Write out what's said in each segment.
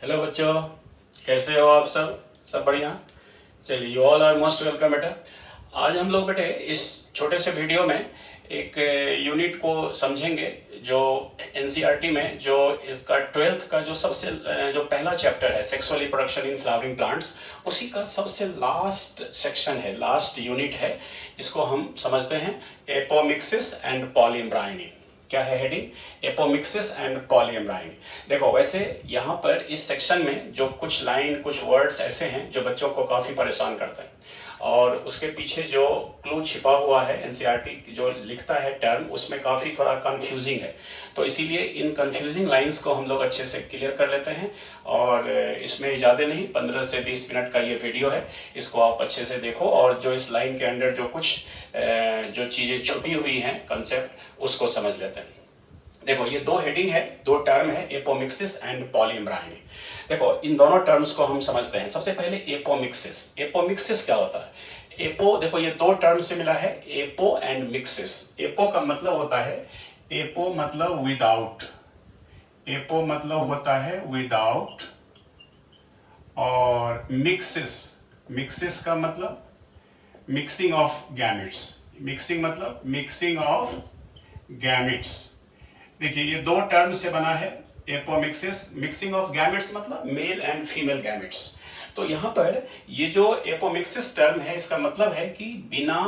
Hello बच्चों, कैसे हो आप सब बढ़िया। चलिए, you all are most welcome बेटा। आज हम लोग बेटे इस छोटे से वीडियो में एक यूनिट को समझेंगे जो एनसीईआरटी में जो इसका 12th का जो सबसे जो पहला चैप्टर है sexual reproduction in flowering plants, उसी का सबसे लास्ट सेक्शन है, लास्ट यूनिट है। इसको हम समझते हैं एपोमिक्सिस एंड पॉलीएम्ब्रायनी। क्या है हेडिंग? Apomixis and पॉलीएम्ब्रायनी। देखो, वैसे यहाँ पर इस सेक्शन में जो कुछ लाइन कुछ वर्ड्स ऐसे हैं जो बच्चों को काफ़ी परेशान करते हैं, और उसके पीछे जो क्लू छिपा हुआ है एनसीईआरटी जो लिखता है टर्म, उसमें काफ़ी थोड़ा कंफ्यूजिंग है। तो इसीलिए इन कंफ्यूजिंग लाइंस को हम लोग अच्छे से क्लियर कर लेते हैं। और इसमें ज़्यादा नहीं, 15 से 20 मिनट का ये वीडियो है, इसको आप अच्छे से देखो। और जो इस लाइन के अंदर जो कुछ जो चीज़ें छुपी हुई हैं कंसेप्ट, उसको समझ लेते हैं। देखो, ये दो हेडिंग है, दो टर्म है, एपोमिक्सिस एंड पॉलीएम्ब्रायनी। देखो, इन दोनों टर्म्स को हम समझते हैं। सबसे पहले एपोमिक्सिस। एपोमिक्सिस क्या होता है? एपो, देखो ये दो टर्म से मिला है, एपो एंड मिक्सिस। एपो का मतलब होता है, एपो मतलब विदाउट, एपो मतलब होता है विदाउट, और मिक्सिस, मिक्सिस का मतलब मिक्सिंग ऑफ गैमेट्स। मिक्सिंग मतलब मिक्सिंग ऑफ गैमेट्स। देखिए, ये दो टर्म से बना है एपोमिक्सिस। मिक्सिंग ऑफ गैमेट्स मतलब मेल एंड फीमेल गैमेट्स। तो यहाँ पर ये जो एपोमिक्सिस टर्म है, इसका मतलब है कि बिना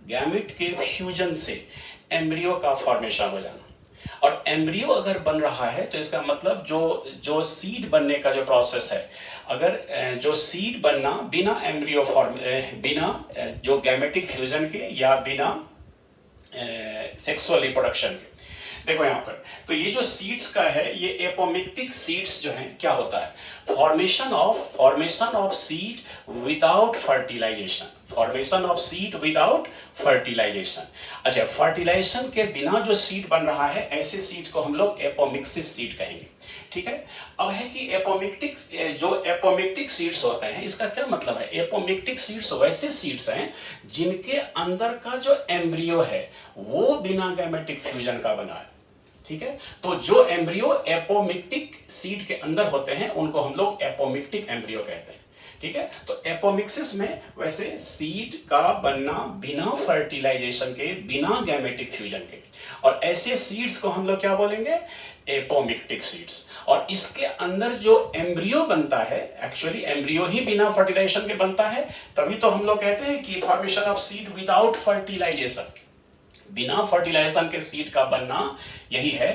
गैमेट के फ्यूजन से एम्ब्रियो का फॉर्मेशन हो जाना। और एम्ब्रियो अगर बन रहा है तो इसका मतलब जो जो सीड बनने का जो प्रोसेस है, अगर जो सीड बनना बिना एम्ब्रियो फॉर्म, बिना जो गैमेटिक फ्यूजन के या बिना सेक्सुअल रिप्रोडक्शन के, देखो यहाँ पर तो ये जो सीड्स का है, ये एपोमिक्टिक सीड्स जो हैं, क्या होता है? Formation of seed without fertilisation, formation of seed without fertilisation. अच्छा, फर्टिलाइजेशन के बिना जो सीड बन रहा है, ऐसे सीड को हम लोग एपोमिक्सिस सीड कहेंगे। ठीक है। अब है कि एपोमिक्टिक सीड्स होते हैं, इसका क्या मतलब है? एपोमिक्टिक सीड्स वैसे सीड्स हैं जिनके अंदर का जो एम्ब्रियो है वो बिना गैमेटिक फ्यूजन का बना है। ठीक है। तो जो एम्ब्रियो एपोमिक्टिक सीड के अंदर होते हैं उनको हम लोग एपोमिक्टिक एम्ब्रियो कहते हैं। ठीक है। तो एपोमिक्सिस में वैसे सीड का बनना बिना फर्टिलाइजेशन के, बिना गैमेटिक फ्यूजन के, और ऐसे सीड्स को हम लोग क्या बोलेंगे? Apomictic seeds. और इसके अंदर जो एम्ब्रियो बनता है, एक्चुअली एम्ब्रियो ही बिना फर्टिलाइजेशन के बनता है, तभी तो हम लोग कहते हैं कि formation of seed without fertilisation, बिना फर्टिलाइजेशन के सीड का बनना, यही है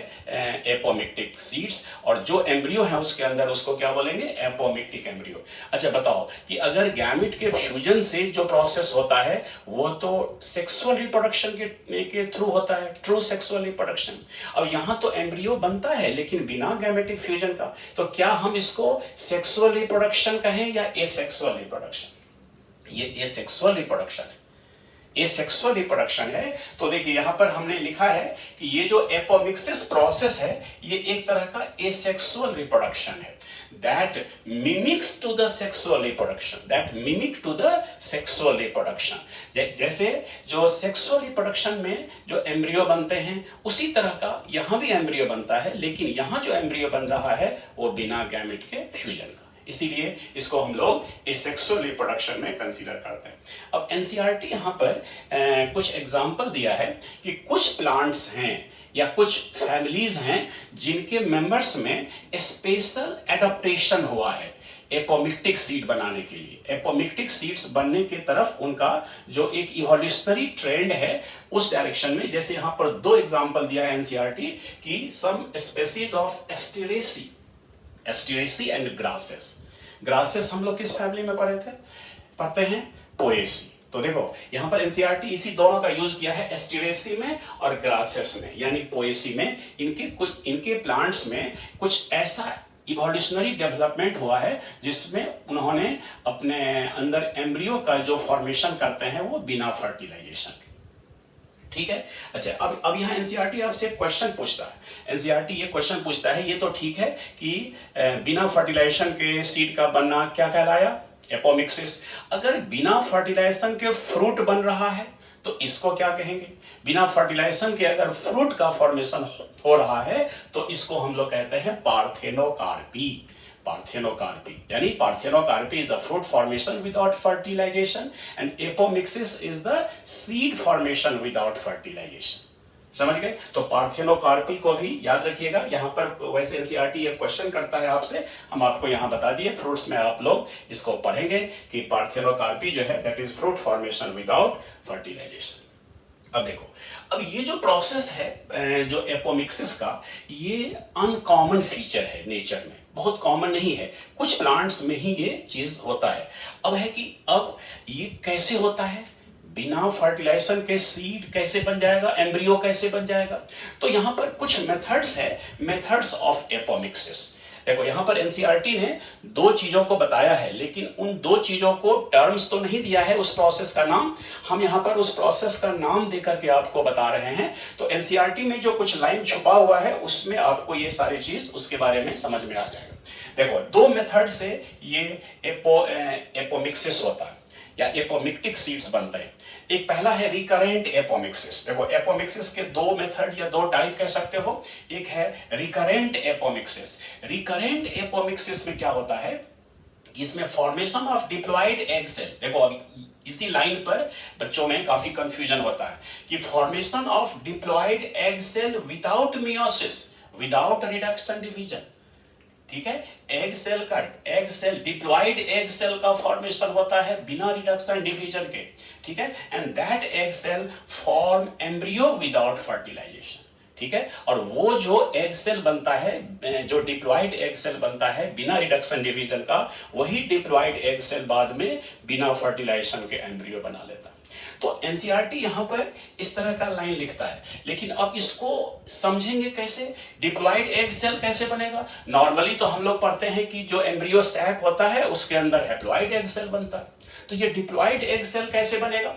एपोमिक्टिक सीड्स। और जो एम्ब्रियो है उसके अंदर, उसको क्या बोलेंगे? Apomictic embryo. अच्छा बताओ कि अगर गैमेट के फ्यूजन से जो प्रोसेस होता है वो तो सेक्सुअल रिप्रोडक्शन के थ्रू होता है, ट्रू सेक्सुअल रिप्रोडक्शन। अब यहाँ तो एम्ब्रियो बनता है लेकिन बिना गैमेटिक फ्यूजन का, तो क्या हम इसको सेक्सुअल रिप्रोडक्शन कहें या एसेक्सुअल रिप्रोडक्शन? ये एसेक्सुअल रिप्रोडक्शन है, एसेक्सुअल रिप्रोडक्शन है। तो देखिए यहाँ पर हमने लिखा है कि ये जो एपोमिक्सिस प्रोसेस है, ये एक तरह का एसेक्सुअल रिप्रोडक्शन है, that mimics to the sexual reproduction, that mimic to the sexual reproduction। जैसे जो सेक्सुअल रिप्रोडक्शन में जो एम्ब्रियो बनते हैं, उसी तरह का यहाँ भी एम्ब्रियो बनता है, लेकिन यहाँ जो एम्ब्रियो बन रहा है वो बिना गैमेट के फ्यूजन का, इसीलिए इसको हम लोग एसेक्सुअल रिप्रोडक्शन में कंसीडर करते हैं। अब एनसीईआरटी यहाँ पर कुछ एग्जाम्पल दिया है कि कुछ प्लांट्स हैं या कुछ फैमिलीज हैं जिनके मेंबर्स में स्पेशल एडॉप्टेशन हुआ है एपोमिक्टिक सीड बनाने के लिए। एपोमिक्टिक सीड्स बनने की तरफ उनका जो एक इवोल्यूशनरी ट्रेंड है, उस डायरेक्शन में। जैसे यहाँ पर दो एग्जाम्पल दिया है एनसीईआरटी कि some species of asteraceae, asteraceae and grasses. Grasses हम लोग किस फैमिली में पढ़ते हैं? पोएसी। तो देखो यहाँ पर एनसीईआरटी इसी दोनों का यूज किया है, एस्टेरेसी में और ग्रासेस में, यानी पोएसी में। इनके प्लांट्स में कुछ ऐसा इवोल्यूशनरी डेवलपमेंट हुआ है जिसमें उन्होंने अपने अंदर एम्ब्रियो का जो फॉर्मेशन करते हैं वो बिना फर्टिलाइजेशन। ठीक है। अच्छा, अब यहाँ एनसीईआरटी आपसे क्वेश्चन पूछता है। एनसीईआरटी ये क्वेश्चन पूछता है, ये तो ठीक है कि बिना फर्टिलाइजेशन के सीड का बनना क्या कहलाया? एपोमिक्सिस। अगर बिना फर्टिलाइजेशन के फ्रूट बन रहा है तो इसको क्या कहेंगे? बिना फर्टिलाइजेशन के अगर फ्रूट का फॉर्मेशन हो रहा है तो इसको हम लोग कहते हैं पार्थेनोकार्पी। पार्थेनोकार्पी, यानी parthenocarpy is the fruit formation without fertilisation and apomixis is the seed formation without fertilisation. समझ गए? तो पार्थेनोकार्पी को भी याद रखिएगा। यहाँ पर वैसे एनसीईआरटी एक क्वेश्चन करता है आपसे, हम आपको यहाँ बता दिए, फ्रूट्स में आप लोग इसको पढ़ेंगे कि पार्थेनोकार्पी जो है that is fruit formation without fertilisation. अब देखो, अब ये जो प्रोसेस है जो एपोमिक्सिस का, ये अनकॉमन फीचर है नेचर में, बहुत कॉमन नहीं है, कुछ प्लांट्स में ही ये चीज होता है। अब है कि अब ये कैसे होता है, बिना फर्टिलाइजेशन के सीड कैसे बन जाएगा, एम्ब्रियो कैसे बन जाएगा। तो यहां पर कुछ मेथड्स है, मेथड्स ऑफ एपोमिक्सिस। देखो यहां पर एनसीईआरटी ने दो चीजों को बताया है, लेकिन उन दो चीजों को टर्म्स तो नहीं दिया है उस प्रोसेस का नाम। हम यहां पर उस प्रोसेस का नाम देकर के आपको बता रहे हैं। तो एनसीईआरटी में जो कुछ लाइन छुपा हुआ है उसमें आपको ये सारी चीज उसके बारे में समझ में आ जाएगा। देखो दो मेथड से ये एपोमिक्सिस होता है या एपोमिक्टिक सीड्स बनते हैं। एक पहला है रिकरेंट एपोमिक्सिस। देखो एपोमिक्सिस के दो मेथड या दो टाइप कह सकते हो। एक है रिकरेंट एपोमिक्सिस। रिकरेंट एपोमिक्सिस में क्या होता है, इसमें formation of diploid egg cell. देखो अभी इसी लाइन पर बच्चों में काफी कंफ्यूजन होता है कि formation of diploid egg cell without meiosis, without reduction division. ठीक है, egg cell diploid egg cell का फॉर्मेशन होता है बिना रिडक्शन डिवीजन के। ठीक है, and that egg cell form embryo without fertilisation. ठीक है, और वो जो एग सेल बनता है, जो डिप्लॉयड एग सेल बनता है बिना रिडक्शन डिवीजन का, वही डिप्लॉयड एग सेल बाद में बिना फर्टिलाइजेशन के एम्ब्रियो बना लेता है। तो एनसीईआरटी यहां पर इस तरह का लाइन लिखता है, लेकिन अब इसको समझेंगे कैसे, डिप्लॉयड एग सेल कैसे बनेगा। नॉर्मली तो हम लोग पढ़ते हैं कि जो एम्ब्रियो सैक होता है उसके अंदर हैप्लॉयड एग सेल बनता है, तो ये डिप्लॉयड एग सेल कैसे बनेगा।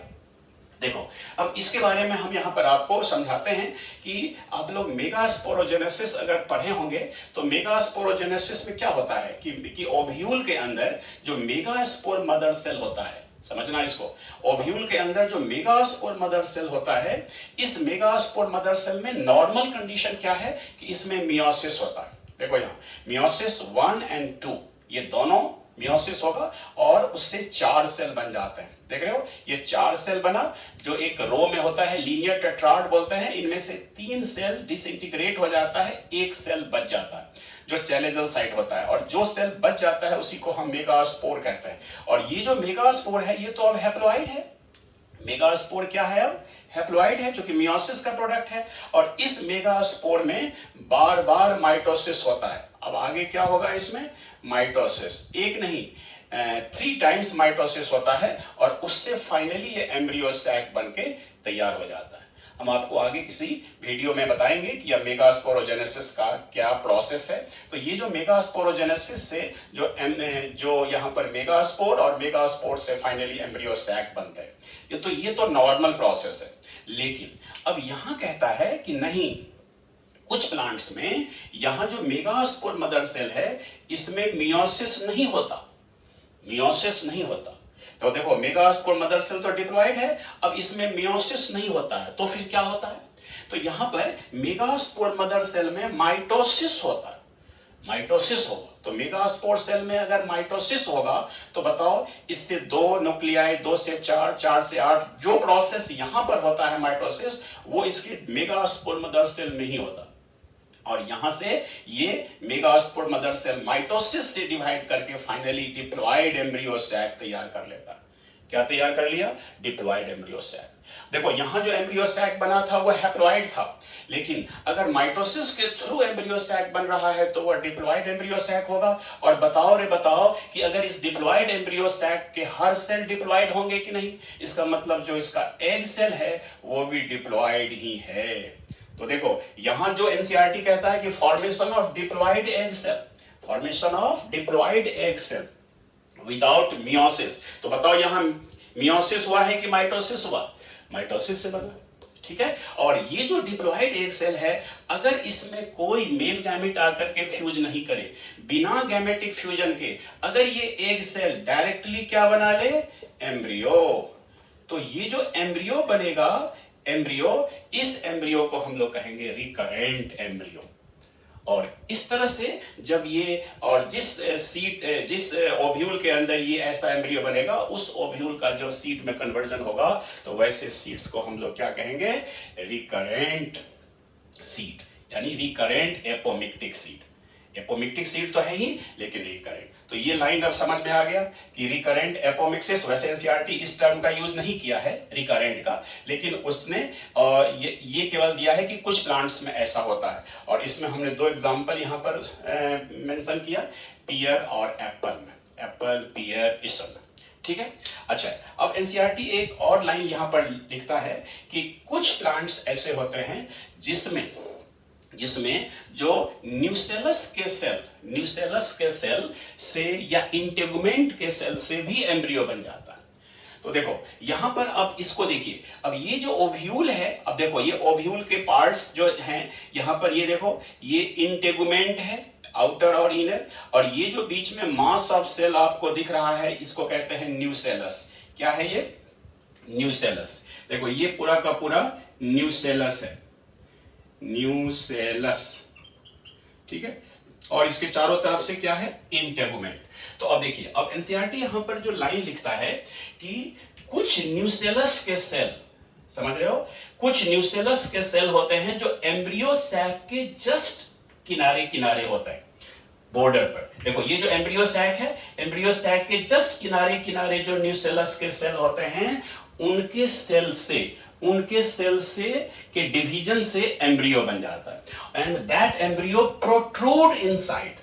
देखो अब इसके बारे में हम यहाँ पर आपको समझाते हैं कि आप लोग मेगास्पोरोजेनेसिस अगर पढ़े होंगे तो मेगास्पोरोजेनेसिस में क्या होता है कि ओव्यूल के अंदर जो मेगास्पोर मदर सेल होता है, समझना इसको, ओव्यूल के अंदर जो मेगास्पोर मदर सेल होता है, इस मेगास्पोर मदर सेल में नॉर्मल कंडीशन क्या है कि इसमें मियोसिस होता है। देखो यहाँ मियोसिस 1 और 2 ये दोनों मियोसिस होगा और उससे 4 सेल बन जाते हैं। देख रहे हो, ये 4 सेल बना जो एक रो में होता है, लीनियर टेट्राड बोलते हैं। इनमें से 3 सेल डिसइंटीग्रेट हो जाता है, एक सेल बच जाता है जो चैलेजल साइट होता है, और जो सेल बच जाता है उसी को हम मेगास्पोर कहते हैं। और ये जो मेगास्पोर है ये तो अब हैप्लॉइड है। मेगास्पोर क्या है, अब हैप्लॉइड है जो कि मियोसिस का प्रोडक्ट है, और इस मेगास्पोर में बार बार माइटोसिस होता है। अब आगे क्या होगा इसमें, माइटोसिस, एक नहीं 3 टाइम्स माइटोसिस होता है, और उससे फाइनली ये एम्ब्रियो सैक बनके तैयार हो जाता है। हम आपको आगे किसी वीडियो में बताएंगे कि यह मेगास्पोरोजेनेसिस का क्या प्रोसेस है। तो ये जो मेगास्पोरोजेनेसिस से जो यहाँ पर मेगास्पोर और मेगास्पोर से फाइनली एम्ब्रियो सैक बनते हैं, तो ये तो नॉर्मल प्रोसेस है। लेकिन अब यहाँ कहता है कि नहीं, कुछ प्लांट्स में यहाँ जो मेगास्पोर मदर सेल है इसमें मियोसिस नहीं होता, मियोसिस नहीं होता। तो देखो मेगास्पोर मदर सेल तो डिप्लॉयड है, अब इसमें मियोसिस नहीं होता है, तो फिर क्या होता है, तो यहां पर मेगास्पोर मदर सेल में माइटोसिस होता है, माइटोसिस होगा। तो मेगास्पोर सेल में अगर माइटोसिस होगा तो बताओ, इससे 2 न्यूक्लियाई, 2 से 4, 4 से 8, जो प्रोसेस यहां पर होता है माइटोसिस, वो इसके मेगास्पोर मदर सेल में ही होता। और यहां से ये मेगास्पोर मदर सेल माइटोसिस से डिवाइड करके फाइनली डिप्लॉयड एम्ब्रियो सैक तैयार कर लेता। क्या तैयार कर लिया, डिप्लॉयड एम्ब्रियो सैक। देखो यहां जो एम्ब्रियो सैक बना था वो हैप्लॉयड था, लेकिन अगर माइटोसिस के थ्रू एम्ब्रियो सैक बन रहा है तो वह डिप्लॉयड एम्ब्रियो सैक होगा। और बताओ रे बताओ कि अगर इस डिप्लॉयड एम्ब्रियो सैक के हर सेल डिप्लॉयड होंगे कि नहीं, इसका मतलब जो इसका एग सेल है वो भी डिप्लॉयड ही है। तो देखो यहां जो एनसीईआरटी कहता है कि formation of diploid egg cell, formation of diploid egg cell without meiosis, तो बताओ यहां मियोसिस हुआ है कि माइटोसिस हुआ, माइटोसिस से बना। ठीक है, और ये जो डिप्लॉयड एग सेल है, अगर इसमें कोई मेल गैमेट आकर के फ्यूज नहीं करे, बिना गैमेटिक फ्यूजन के अगर ये एग सेल डायरेक्टली क्या बना ले, एम्ब्रियो, तो ये जो एम्ब्रियो बनेगा, एम्ब्रियो, इस एम्ब्रियो को हम लोग कहेंगे रिकरेंट एम्ब्रियो। और इस तरह से जब ये और जिस ओव्यूल के अंदर ये ऐसा एम्ब्रियो बनेगा, उस ओव्यूल का जब सीड में कन्वर्जन होगा तो वैसे सीड्स को हम लोग क्या कहेंगे, रिकरेंट सीड, यानी recurrent apomictic seed. Apomictic seed तो है ही, लेकिन रिकरेंट। तो ये लाइन अब समझ में आ गया कि रिकरेंट एपोमिक्सिस। वैसे एनसीईआरटी इस टर्म का यूज नहीं किया है रिकरेंट का, लेकिन उसने ये केवल दिया है कि कुछ प्लांट्स में ऐसा होता है। और इसमें हमने दो एग्जांपल यहाँ पर मेंशन किया, पियर और एप्पल में, एप्पल, पियर, इसल। ठीक है। अच्छा, अब एनसीईआरटी एक और लाइन यहां पर लिखता है कि कुछ प्लांट्स ऐसे होते हैं जिसमें जो न्यूसेलस के सेल से या इंटेगुमेंट के सेल से भी एम्ब्रियो बन जाता है। तो देखो यहां पर अब इसको देखिए, अब ये जो ओव्यूल है, अब देखो ये ओव्यूल के पार्ट्स जो हैं, यहां पर ये देखो, ये इंटेगुमेंट है, आउटर और इनर, और ये जो बीच में मास ऑफ सेल आपको दिख रहा है, इसको कहते हैं न्यूसेलस। क्या है ये? न्यूसेलस। देखो ये पूरा का पूरा न्यूसेलस है, न्यूसेलस। ठीक है। और इसके चारों तरफ से क्या है? इंटेगुमेंट। तो अब देखिए, अब एनसीईआरटी यहां पर जो लाइन लिखता है कि कुछ न्यूसेलस के सेल, समझ रहे हो, कुछ न्यूसेलस के सेल होते हैं जो एम्ब्रियो सैक के जस्ट किनारे किनारे होता है, बॉर्डर पर। देखो ये जो एम्ब्रियो सैक है, एम्ब्रियो सैक के जस्ट किनारे किनारे जो न्यूसेलस के सेल होते हैं, उनके सेल से के डिवीजन से एम्ब्रियो बन जाता है, and that embryo protrude inside.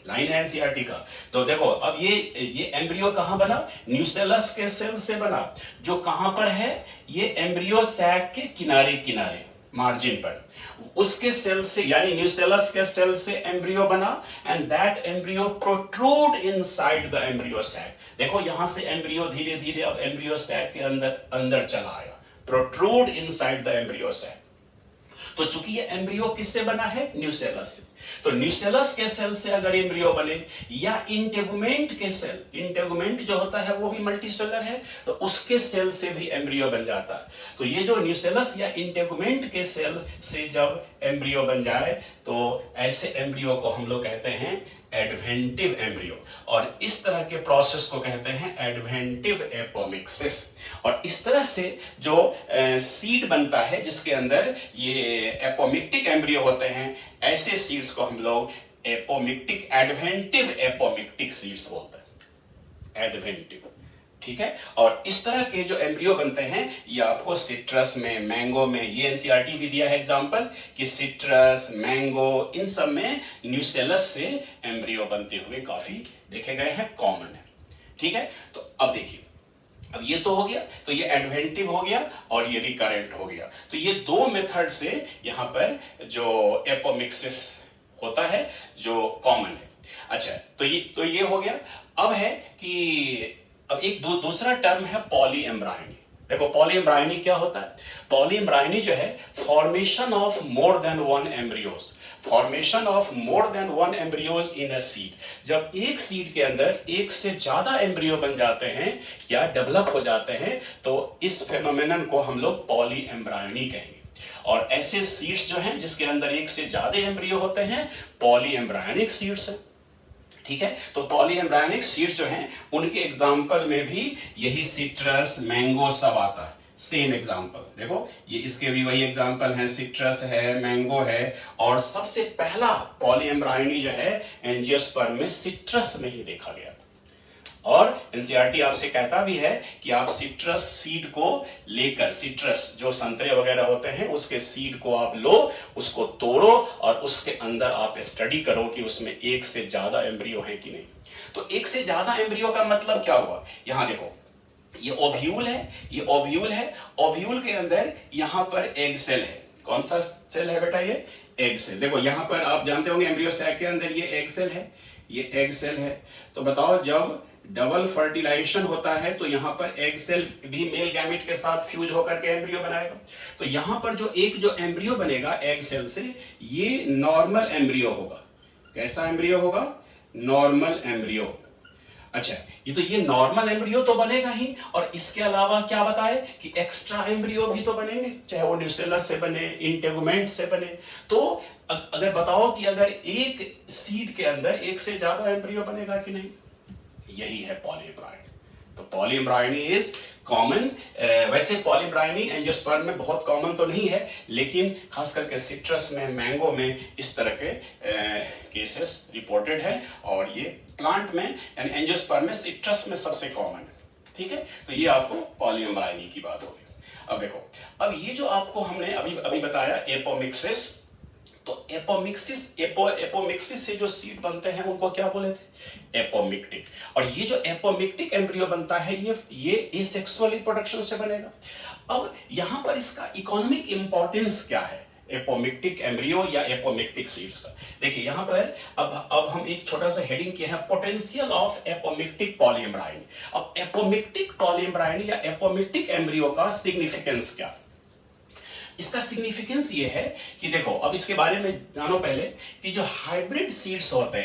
Line है एनसीईआरटी का। तो देखो अब ये एम्ब्रियो कहां बना? न्यूसेलस के सेल से बना, जो कहां पर है? ये एम्ब्रियो सैक के किनारे किनारे, मार्जिन पर, उसके सेल से, यानी न्यूसेलस के सेल से एम्ब्रियो बना, and that embryo protrude inside the embryo sac. देखो यहां से एम्ब्रियो धीरे धीरे अब एम्ब्रियो सैक के अंदर चला आया, protrude inside the embryo sac. तो चूंकि ये एम्ब्रियो किससे बना है? न्यूसेलस से। तो न्यूसेलस के सेल से अगर एम्ब्रियो बने, या इंटेगुमेंट के सेल, इंटेगुमेंट जो होता है वो भी मल्टीसेलर है, तो उसके सेल से भी एम्ब्रियो बन जाता है। तो ये जो न्यूसेलस या इंटेगुमेंट के सेल से जब एम्ब्रियो बन जाए, तो ऐसे एम्ब्रियो को हम लोग कहते हैं एडवेंटिव एम्ब्रियो, और इस तरह के प्रोसेस को कहते हैं एडवेंटिव एपोमिक्सिस। और इस तरह से जो सीड बनता है जिसके अंदर ये एपोमिक्टिक एम्ब्रियो होते हैं, ऐसे सीड्स को हम लोग एपोमिक्टिक, एडवेंटिव एपोमिक्टिक सीड्स बोलते हैं, एडवेंटिव। ठीक है। और इस तरह के जो एम्ब्रियो बनते हैं, ये आपको सिट्रस में, मैंगो में, ये एनसीईआरटी भी दिया है एग्जांपल कि सिट्रस, मैंगो, इन सब में न्यूसेलस से एम्ब्रियो बनते हुए काफी देखे गए हैं, कॉमन है। ठीक है। तो अब देखिए, अब ये तो हो गया, तो ये एडवेंटिव हो गया और ये रिकरेंट हो गया। तो ये दो मेथड से यहां पर जो एपोमिक्सिस होता है जो कॉमन है। अच्छा, तो ये हो गया। अब है कि अब एक दूसरा टर्म है पॉलीएम्ब्रायनी। देखो पॉलीएम्ब्रायनी क्या होता है? पॉलीएम्ब्रायनी जो है, formation of more than one embryos, formation of more than one embryos in a seed. जब एक सीड के अंदर एक से ज्यादा एम्ब्रियो बन जाते हैं या डेवलप हो जाते हैं, तो इस फेनोमेनन को हम लोग पॉलीएम्ब्रायनी कहेंगे। और ऐसे सीड्स जो हैं जिसके अंदर एक से ज्यादा एम्ब्रियो होते हैं, पॉलीएम्ब्रायनिक सीड्स हैं। ठीक है। तो पॉलीएम्ब्रायनिक सीड्स जो हैं, उनके एग्जाम्पल में भी यही सिट्रस, मैंगो सब आता है। सेम एग्जाम्पल देखो, ये इसके भी वही एग्जाम्पल हैं, सिट्रस है, मैंगो है, और सबसे पहला पॉलीएम्ब्रायनी जो है एंजियोस्पर्म में सिट्रस में ही देखा गया। और एनसीईआरटी आपसे कहता भी है कि आप सिट्रस सीड को लेकर, सिट्रस जो संतरे वगैरह होते हैं उसके सीड को आप लो, उसको तोड़ो और उसके अंदर आप स्टडी करो कि उसमें एक से ज्यादा एम्ब्रियो है कि नहीं। तो एक से ज्यादा एम्ब्रियो का मतलब क्या हुआ? यहां देखो, ये ओव्यूल है, ये ओव्यूल है, ओव्यूल के अंदर यहां पर एग सेल है। कौन सा सेल है बेटा? ये एग सेल। देखो यहां पर आप जानते होंगे एम्ब्रियो सैक के अंदर ये एग सेल है, ये एग सेल है। तो बताओ, जब डबल फर्टिलाइजेशन होता है तो यहां पर एग सेल भी मेल गैमेट के साथ फ्यूज होकर के एम्ब्रियो बनाएगा। तो यहां पर जो एम्ब्रियो बनेगा एग सेल से, ये नॉर्मल एम्ब्रियो होगा। कैसा एम्ब्रियो होगा? Normal embryo. अच्छा, ये नॉर्मल एम्ब्रियो तो बनेगा ही, और इसके अलावा क्या बताए कि एक्स्ट्रा एम्ब्रियो भी तो बनेंगे, चाहे वो न्यूसेलस से बने, इंटेगुमेंट से बने। तो अगर बताओ कि अगर एक सीड के अंदर एक से ज्यादा एम्ब्रियो बनेगा कि नहीं, यही है पॉलीएम्ब्रायनी। तो पॉलीएम्ब्रायनी इज कॉमन। वैसे पॉलीएम्ब्रायनी एंजियोस्पर्म में बहुत कॉमन तो नहीं है, लेकिन खास करके सिट्रस में, मैंगो में इस तरह के केसेस रिपोर्टेड है, और ये प्लांट में यानी एंजियोस्पर्म में, सिट्रस में सबसे कॉमन है। ठीक है, तो ये आपको पॉलीएम्ब्रायनी की बात होगी। अब देखो, अब ये जो आपको हमने अभी अभी बताया एपोमिक्सिस, तो एपोमिक्सिस से जो सीड बनते हैं उनको क्या बोले थे, एपोमिक्टिक। और ये जो एपोमिक्टिक एम्ब्रियो बनता है ये एसेक्सुअल रिप्रोडक्शन से बनेगा। अब यहां पर इसका इकोनॉमिक इंपॉर्टेंस क्या है, एपोमिक्टिक एम्ब्रियो या एपोमिक्टिक सीड्स का। देखिए यहां पर अब हम एक छोटा सा हेडिंग किया है, पोटेंशियल ऑफ एपोमिक्टिक पॉलीएम्ब्रायनी। अब एपोमिक्टिक पॉलीएम्ब्रायनी या एपोमिक्टिक एम्ब्रियो का सिग्निफिकेंस क्या, इसका सिग्निफिकेंस ये है कि देखो, अब इसके बारे में जानो पहले कि जो हाइब्रिड सीड्स होते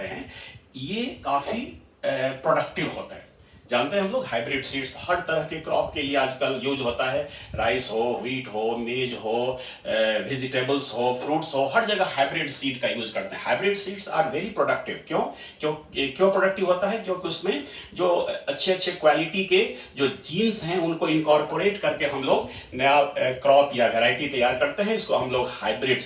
हैं ये काफी प्रोडक्टिव होते हैं। जानते हैं हम लोग, हाइब्रिड सीड्स हर तरह के क्रॉप के लिए आजकल यूज होता है, राइस हो, व्हीट हो, मेज हो, वेजिटेबल्स हो, फ्रूट्स हो, हर जगह हाइब्रिड सीड का यूज करते हैं। Hybrid seeds are very productive. क्यों प्रोडक्टिव होता है, क्योंकि उसमें जो अच्छे क्वालिटी के जो जीन्स हैं उनको इनकॉर्पोरेट करके हम लोग नया क्रॉप या वेराइटी तैयार करते हैं। इसको हम लोग हाइब्रिड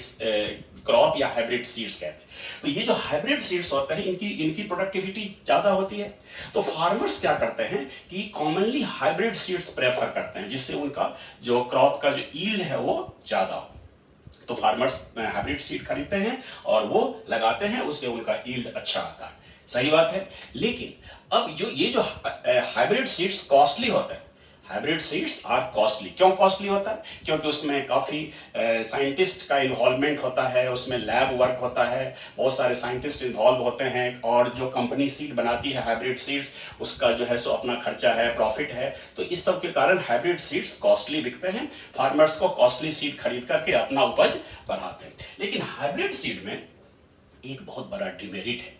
क्रॉप या हाइब्रिड सीड्स कहते हैं। तो ये जो हाइब्रिड सीड्स होते हैं इनकी प्रोडक्टिविटी ज्यादा होती है। तो फार्मर्स क्या करते हैं कि कॉमनली हाइब्रिड सीड्स प्रेफर करते हैं, जिससे उनका जो क्रॉप का जो यील्ड है वो ज्यादा हो। तो फार्मर्स हाइब्रिड सीड खरीदते हैं और वो लगाते हैं, उससे उनका यील्ड अच्छा आता है। सही बात है। लेकिन अब ये जो हाइब्रिड सीड्स कॉस्टली होते हैं, हाइब्रिड सीड्स आर कॉस्टली। क्यों कॉस्टली होता है, क्योंकि उसमें काफ़ी साइंटिस्ट का इन्वॉल्वमेंट होता है, उसमें लैब वर्क होता है, बहुत सारे साइंटिस्ट इन्वॉल्व होते हैं, और जो कंपनी सीड बनाती है हाइब्रिड सीड्स उसका जो है सो अपना खर्चा है, प्रॉफिट है। तो इस सब के कारण हाइब्रिड सीड्स कॉस्टली बिकते हैं, फार्मर्स को कॉस्टली सीड खरीद करके अपना उपज बढ़ाते हैं। लेकिन हाइब्रिड सीड में एक बहुत बड़ा डिमेरिट है।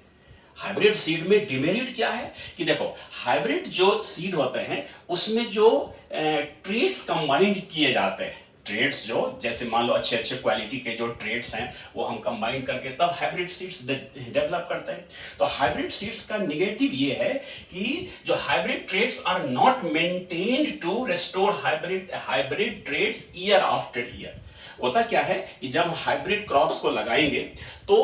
हाइब्रिड सीड में डिमेरिट क्या है कि देखो, हाइब्रिड जो सीड होते हैं उसमें जो ट्रेड्स कंबाइंड किए जाते हैं, ट्रेड्स जो जैसे मान लो अच्छे क्वालिटी के जो ट्रेड्स हैं वो हम कंबाइन करके तब हाइब्रिड सीड्स डेवलप करते हैं। तो हाइब्रिड सीड्स का निगेटिव ये है कि जो hybrid traits are not maintained to restore hybrid traits year after year. होता क्या है कि जब हाइब्रिड क्रॉप्स को लगाएंगे तो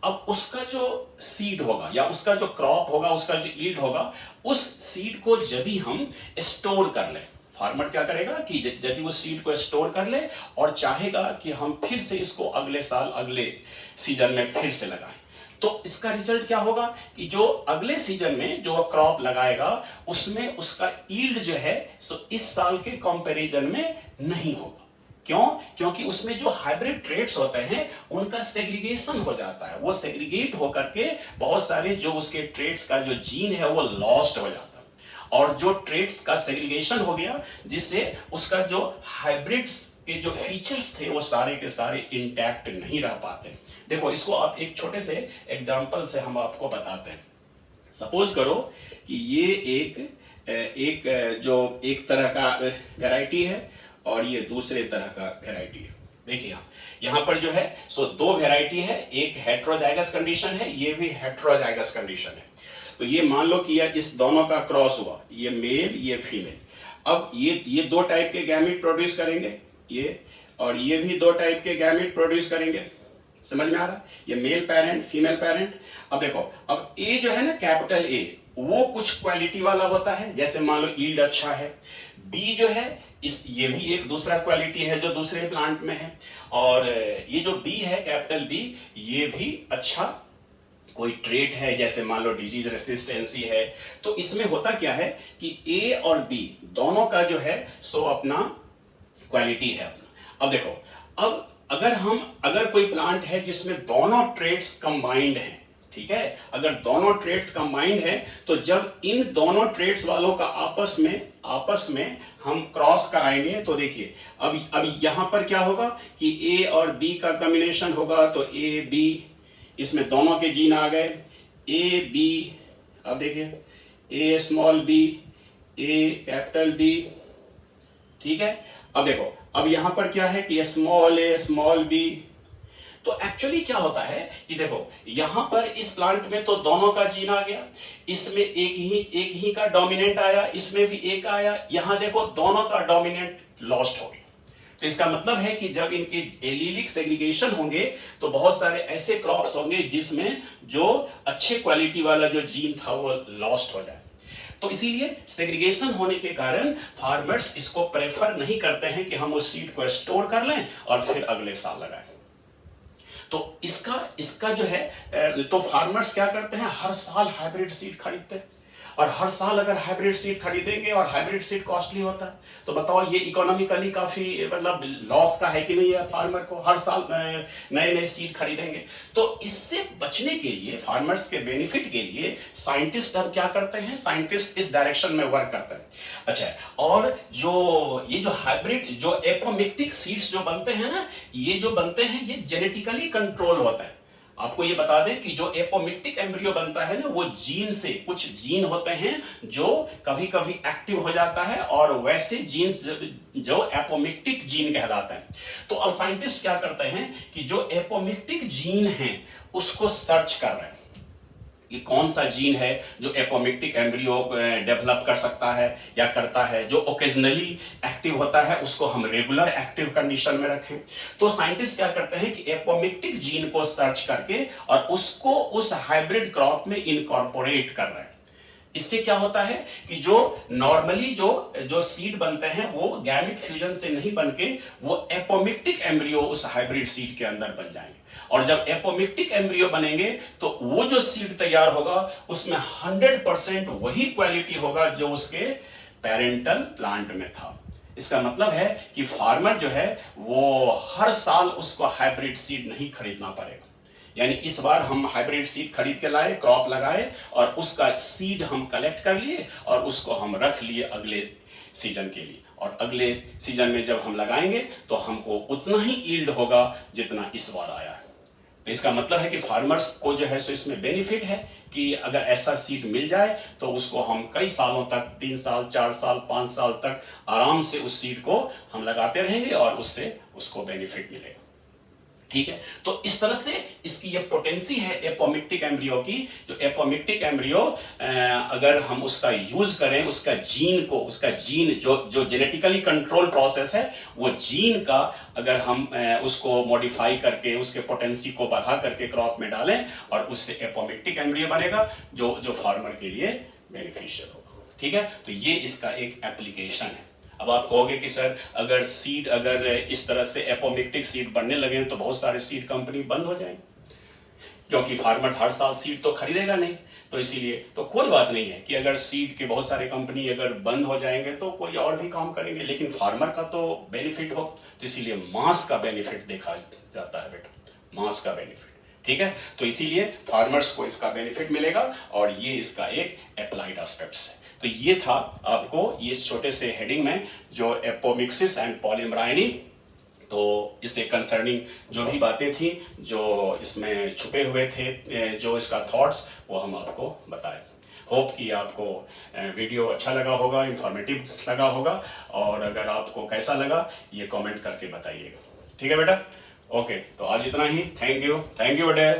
अब उसका जो सीड होगा या उसका जो क्रॉप होगा, उसका जो यील्ड होगा, उस सीड को यदि हम स्टोर कर लें, फार्मर क्या करेगा कि यदि उस सीड को स्टोर कर ले और चाहेगा कि हम फिर से इसको अगले साल अगले सीजन में फिर से लगाएं, तो इसका रिजल्ट क्या होगा कि जो अगले सीजन में जो क्रॉप लगाएगा उसमें उसका यील्ड जो है सो इस साल के कंपैरिजन में नहीं होगा। क्यों? क्योंकि उसमें जो हाइब्रिड ट्रेड्स होते हैं उनका सेग्रीगेशन हो जाता है, वो सेग्रीगेट होकर के बहुत सारे जो उसके ट्रेड्स का जो जीन है वो लॉस्ट हो जाता है, और जो ट्रेड्स का सेग्रीगेशन हो गया जिससे उसका जो हाइब्रिड्स के जो फीचर्स थे वो सारे के सारे इंटैक्ट नहीं रह पाते। देखो, इसको आप एक छोटे से एग्जांपल से हम आपको बताते हैं। सपोज करो कि ये एक जो एक तरह का वैरायटी है और ये दूसरे तरह का वैरायटी है। देखिए यहाँ पर जो है सो दो वैरायटी है, एक हेट्रोजाइगस कंडीशन है, ये भी हेट्रोजाइगस कंडीशन है। तो ये मान लो कि इस दोनों का क्रॉस हुआ, ये मेल ये फीमेल। अब ये दो टाइप के गैमेट प्रोड्यूस करेंगे, ये और ये भी दो टाइप के गैमेट प्रोड्यूस करेंगे। समझ में आ रहा है? ये मेल पेरेंट फीमेल पेरेंट। अब देखो, अब ए जो है ना, कैपिटल ए, वो कुछ क्वालिटी वाला होता है, जैसे मान लो यील्ड अच्छा है। बी जो है ये भी एक दूसरा क्वालिटी है जो दूसरे प्लांट में है, और ये जो बी है कैपिटल बी, ये भी अच्छा कोई ट्रेट है, जैसे मान लो डिजीज रेसिस्टेंसी है। तो इसमें होता क्या है कि ए और बी दोनों का जो है सो अपना क्वालिटी है अपना। अब देखो, अब अगर कोई प्लांट है जिसमें दोनों ट्रेड्स कंबाइंड हैं, ठीक है, अगर दोनों ट्रेड्स कंबाइंड है तो जब इन दोनों ट्रेड्स वालों का आपस में हम क्रॉस कराएंगे तो देखिए अब यहां पर क्या होगा कि ए और बी का कॉम्बिनेशन होगा। तो ए बी, इसमें दोनों के जीन आ गए, ए बी अब देखिए ए स्मॉल बी, ए कैपिटल बी, ठीक है। अब देखो, अब यहां पर क्या है कि स्मॉल ए स्मॉल बी। तो एक्चुअली क्या होता है कि देखो यहां पर इस प्लांट में तो दोनों का जीन आ गया, इसमें एक ही का डोमिनेंट आया, इसमें भी एक आया, यहां देखो दोनों का डोमिनेंट लॉस्ट हो गया। तो इसका मतलब है कि जब इनके एलीलिक सेग्रीगेशन होंगे तो बहुत सारे ऐसे क्रॉप्स होंगे जिसमें जो अच्छे क्वालिटी वाला जो जीन था वो लॉस्ट हो जाए। तो इसीलिए सेग्रीगेशन होने के कारण फार्मर्स इसको प्रेफर नहीं करते हैं कि हम उस सीड को स्टोर कर लें और फिर अगले साल लगाएं। तो इसका जो है तो फार्मर्स क्या करते हैं, हर साल हाइब्रिड सीड खरीदते हैं। और हर साल अगर हाइब्रिड सीड खरीदेंगे और हाइब्रिड सीड कॉस्टली होता है, तो बताओ ये इकोनॉमिकली काफी मतलब लॉस का है कि नहीं है फार्मर को, हर साल नए नए सीड खरीदेंगे। तो इससे बचने के लिए, फार्मर्स के बेनिफिट के लिए साइंटिस्ट अब क्या करते हैं, साइंटिस्ट इस डायरेक्शन में वर्क करते हैं। अच्छा, और ये जो हाइब्रिड जो एपोमिक्टिक सीड्स जो बनते हैं ना, ये जो बनते हैं ये जेनेटिकली कंट्रोल होता है। आपको ये बता दें कि जो एपोमिक्टिक एम्ब्रियो बनता है ना, वो जीन से, कुछ जीन होते हैं जो कभी कभी एक्टिव हो जाता है और वैसे जीन्स जो एपोमिक्टिक जीन कहलाते हैं। तो अब साइंटिस्ट क्या करते हैं कि जो एपोमिक्टिक जीन है उसको सर्च कर रहे हैं कि कौन सा जीन है जो एपोमिक्टिक एम्ब्रियो डेवलप कर सकता है या करता है, जो ओकेजनली एक्टिव होता है उसको हम रेगुलर एक्टिव कंडीशन में रखें। तो साइंटिस्ट क्या करते हैं कि एपोमिक्टिक जीन को सर्च करके और उसको उस हाइब्रिड क्रॉप में इनकॉर्पोरेट कर रहे हैं। इससे क्या होता है कि जो नॉर्मली जो सीड बनते हैं वो गैमेट फ्यूजन से नहीं बनके वो एपोमिक्टिक एम्ब्रियो उस हाइब्रिड सीड के अंदर बन जाएंगे। और जब एपोमिक्टिक एम्ब्रियो बनेंगे तो वो जो सीड तैयार होगा उसमें 100% वही क्वालिटी होगा जो उसके पेरेंटल प्लांट में था। इसका मतलब है कि फार्मर जो है वो हर साल उसको हाइब्रिड सीड नहीं खरीदना पड़ेगा। यानी इस बार हम हाइब्रिड सीड खरीद के लाए, क्रॉप लगाए और उसका सीड हम कलेक्ट कर लिए और उसको हम रख लिए अगले सीजन के लिए, और अगले सीजन में जब हम लगाएंगे तो हमको उतना ही यील्ड होगा जितना इस बार आया है। तो इसका मतलब है कि फार्मर्स को जो है सो इसमें बेनिफिट है कि अगर ऐसा सीड मिल जाए तो उसको हम कई सालों तक, 3 साल 4 साल 5 साल तक आराम से उस सीड को हम लगाते रहेंगे और उससे उसको बेनिफिट मिलेगा। ठीक है, तो इस तरह से इसकी ये पोटेंसी है एपोमिक्टिक एम्ब्रियो की। जो एपोमिक्टिक एम्ब्रियो अगर हम उसका यूज करें, उसका जीन जो जेनेटिकली कंट्रोल प्रोसेस है, वो जीन का अगर हम उसको मॉडिफाई करके उसके पोटेंसी को बढ़ा करके क्रॉप में डालें और उससे एपोमिक्टिक एम्ब्रियो बनेगा जो फार्मर के लिए बेनिफिशियल होगा। ठीक है, तो ये इसका एक एप्लीकेशन है। अब आप कहोगे कि सर अगर सीड अगर इस तरह से एपोमिक्टिक सीड बनने लगे तो बहुत सारे सीड कंपनी बंद हो जाएंगे, क्योंकि फार्मर हर साल सीड तो खरीदेगा नहीं। तो इसीलिए तो कोई बात नहीं है कि अगर सीड के बहुत सारे कंपनी अगर बंद हो जाएंगे तो कोई और भी काम करेंगे, लेकिन फार्मर का तो बेनिफिट हो। तो इसीलिए मास का बेनिफिट देखा जाता है बेटा, मास का बेनिफिट। ठीक है, तो इसीलिए फार्मर्स को इसका बेनिफिट मिलेगा और ये इसका एक अप्लाइड एस्पेक्ट्स है। तो ये था आपको इस छोटे से हेडिंग में जो एपोमिक्सिस एंड पॉलीमराइनी, तो इससे कंसर्निंग जो भी बातें थी, जो इसमें छुपे हुए थे, जो इसका थॉट्स, वो हम आपको बताए। होप कि आपको वीडियो अच्छा लगा होगा, इंफॉर्मेटिव लगा होगा, और अगर आपको कैसा लगा ये कमेंट करके बताइएगा। ठीक है बेटा, ओके, तो आज इतना ही। थैंक यू बेटा।